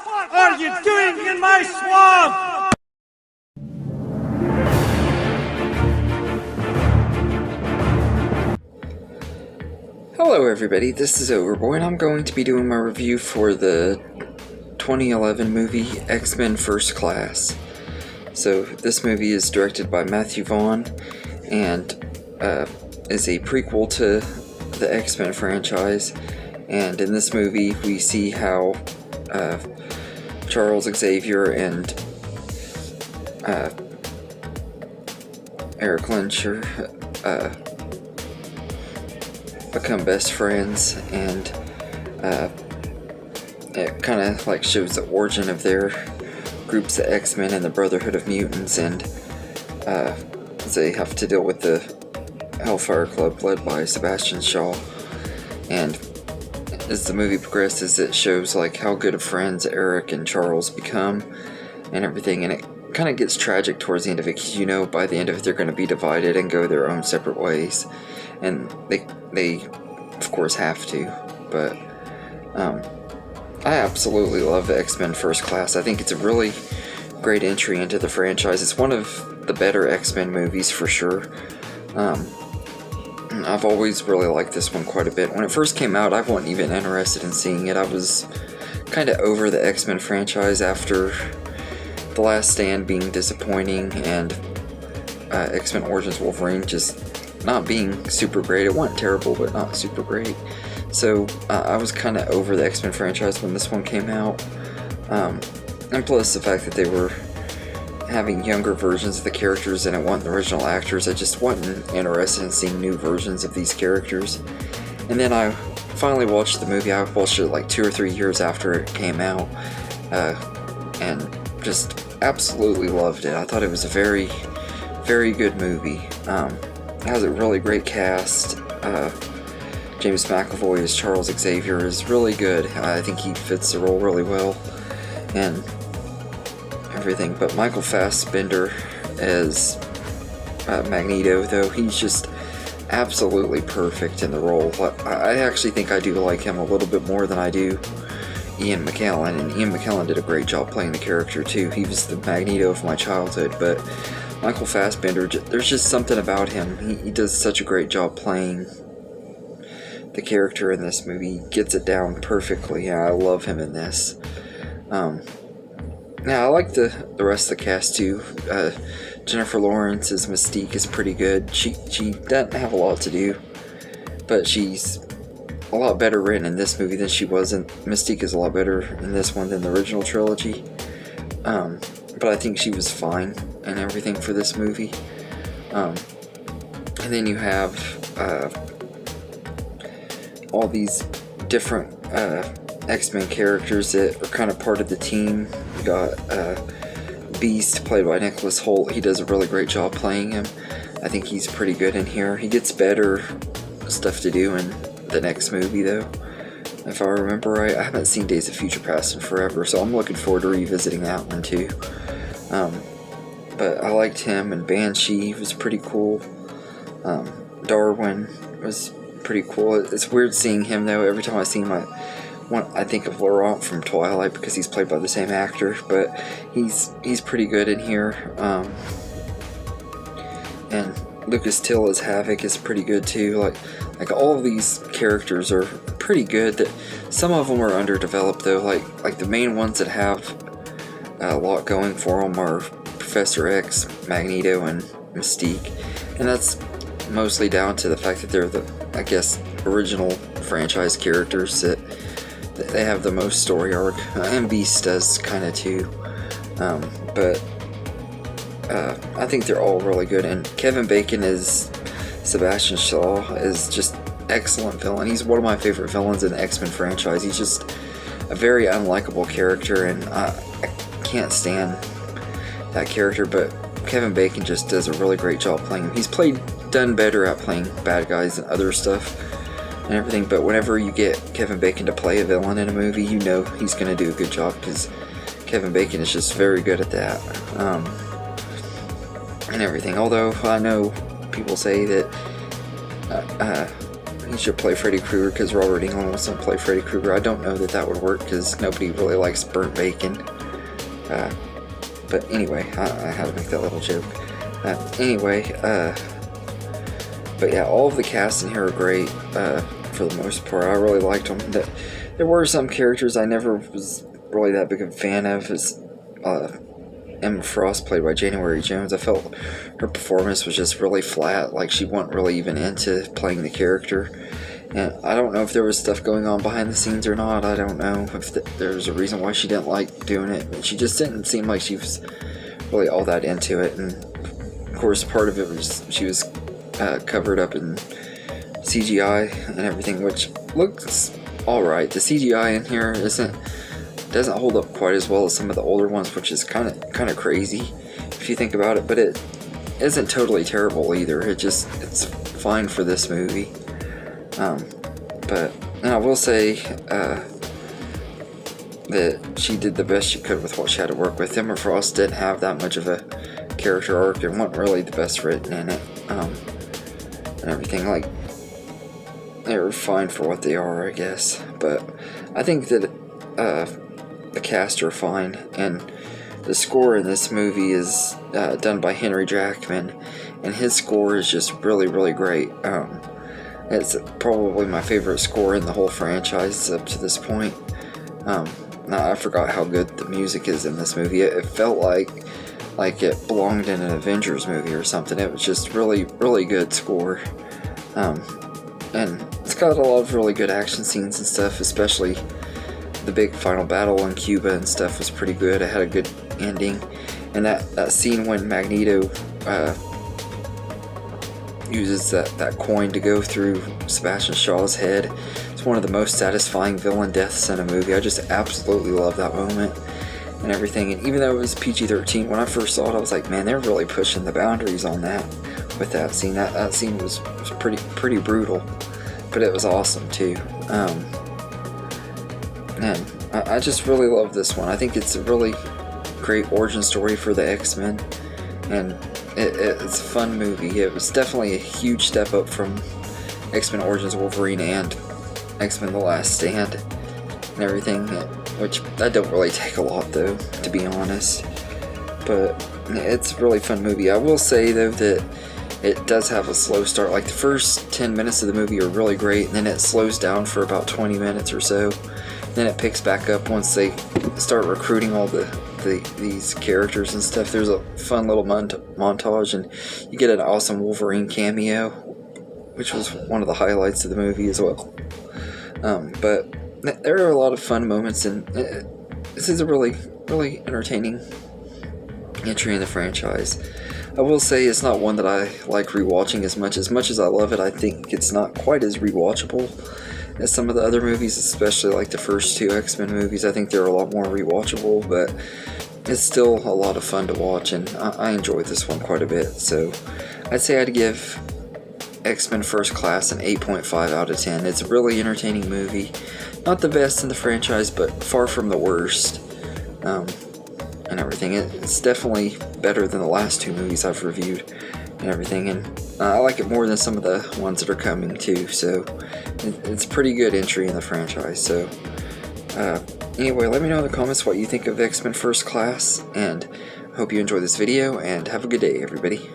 What are you doing in my swamp? Hello everybody, this is Overboy, and I'm going to be doing my review for the 2011 movie X-Men First Class. So this movie is directed by Matthew Vaughn and is a prequel to the X-Men franchise. And in this movie we see how Charles Xavier and Eric Lyncher become best friends, and it kind of like shows the origin of their groups, the X-Men and the Brotherhood of Mutants, and they have to deal with the Hellfire Club led by Sebastian Shaw. And as the movie progresses, it shows like how good of friends Eric and Charles become and everything, and it kind of gets tragic towards the end of it, because you know by the end of it they're going to be divided and go their own separate ways, and they of course have to. But I absolutely love the X-Men First Class. I think it's a really great entry into the franchise. It's one of the better X-Men movies for sure. I've always really liked this one quite a bit. When it first came out, I wasn't even interested in seeing it. I was kind of over the X-Men franchise after The Last Stand being disappointing and X-Men Origins Wolverine just not being super great. It wasn't terrible, but not super great. So I was kind of over the X-Men franchise when this one came out. And plus the fact that they were having younger versions of the characters and it wasn't the original actors. I just wasn't interested in seeing new versions of these characters. And then I finally watched the movie. I watched it like 2 or 3 years after it came out, and just absolutely loved it. I thought it was a very, very good movie. It has a really great cast. James McAvoy as Charles Xavier is really good. I think he fits the role really well and everything. But Michael Fassbender as Magneto, though, he's just absolutely perfect in the role. I actually think I do like him a little bit more than I do Ian McKellen, and Ian McKellen did a great job playing the character too. He was the Magneto of my childhood, but Michael Fassbender, there's just something about him. He does such a great job playing the character in this movie. He gets it down perfectly. Yeah, I love him in this. Now, I like the rest of the cast too. Jennifer Lawrence's Mystique is pretty good. She doesn't have a lot to do, but she's a lot better written in this movie than she was in... Mystique is a lot better in this one than the original trilogy. But I think she was fine and everything for this movie. And then you have all these different X-Men characters that are kind of part of the team. You got Beast, played by Nicholas Hoult. He does a really great job playing him. I think he's pretty good in here. He gets better stuff to do in the next movie, though, if I remember right. I haven't seen Days of Future Past in forever, so I'm looking forward to revisiting that one too. But I liked him, and Banshee was pretty cool. Darwin was pretty cool. It's weird seeing him, though. Every time I see him, I think of Laurent from Twilight, because he's played by the same actor, but he's pretty good in here. And Lucas Till as Havoc is pretty good too. Like all of these characters are pretty good. That some of them are underdeveloped though. Like the main ones that have a lot going for them are Professor X, Magneto, and Mystique, and that's mostly down to the fact that they're the, I guess, original franchise characters that they have the most story arc. And Beast does kind of too, but I think they're all really good. And Kevin Bacon as Sebastian Shaw is just excellent villain. He's one of my favorite villains in the X-Men franchise. He's just a very unlikable character, and I can't stand that character, but Kevin Bacon just does a really great job playing him. He's done better at playing bad guys and other stuff and everything, but whenever you get Kevin Bacon to play a villain in a movie, you know he's going to do a good job, because Kevin Bacon is just very good at that. And everything. Although I know people say that should play Freddy Krueger because Robert Englund wants to play Freddy Krueger. I don't know that that would work because nobody really likes burnt bacon. But anyway, I had to make that little joke. But yeah, all of the cast in here are great for the most part. I really liked them. There were some characters I never was really that big of a fan of. As Emma Frost, played by January Jones, I felt her performance was just really flat. Like she wasn't really even into playing the character. And I don't know if there was stuff going on behind the scenes or not. I don't know if there's a reason why she didn't like doing it. But she just didn't seem like she was really all that into it. And of course, part of it was she was covered up in CGI and everything, which looks alright. The CGI in here doesn't hold up quite as well as some of the older ones, which is kind of crazy if you think about it. But it isn't totally terrible either. It's fine for this movie. But I will say that she did the best she could with what she had to work with. Emma Frost didn't have that much of a character arc and wasn't really the best written in it, and everything. Like, they were fine for what they are, I guess. But I think that the cast are fine, and the score in this movie is done by Henry Jackman, and his score is just really, really great. It's probably my favorite score in the whole franchise up to this point. I forgot how good the music is in this movie. It felt like it belonged in an Avengers movie or something. It was just really, really good score. And it's got a lot of really good action scenes and stuff, especially the big final battle in Cuba and stuff was pretty good. It had a good ending. And that scene when Magneto uses that coin to go through Sebastian Shaw's head. It's one of the most satisfying villain deaths in a movie. I just absolutely love that moment and everything. And even though it was PG-13, when I first saw it, I was like, man, they're really pushing the boundaries on that with that scene. That scene was pretty brutal, but it was awesome too. And I just really love this one. I think it's a really great origin story for the X-Men, and it's a fun movie. It was definitely a huge step up from X-Men Origins Wolverine and X-Men The Last Stand and everything, which that don't really take a lot though, to be honest. But it's a really fun movie. I will say though that it does have a slow start. Like the first 10 minutes of the movie are really great, and then it slows down for about 20 minutes or so. Then it picks back up once they start recruiting all these characters and stuff. There's a fun little montage, and you get an awesome Wolverine cameo, which was one of the highlights of the movie as well. But there are a lot of fun moments, and this is a really, really entertaining entry in the franchise. I will say it's not one that I like rewatching as much. As much as I love it, I think it's not quite as rewatchable as some of the other movies, especially like the first two X-Men movies. I think they're a lot more rewatchable, but it's still a lot of fun to watch, and I enjoyed this one quite a bit. So I'd say I'd give X-Men First Class an 8.5 out of 10. It's a really entertaining movie. Not the best in the franchise, but far from the worst. And everything. It's definitely better than the last two movies I've reviewed and everything, and I like it more than some of the ones that are coming too. So it's a pretty good entry in the franchise. So anyway, let me know in the comments what you think of X-Men First Class, and I hope you enjoy this video, and have a good day, everybody.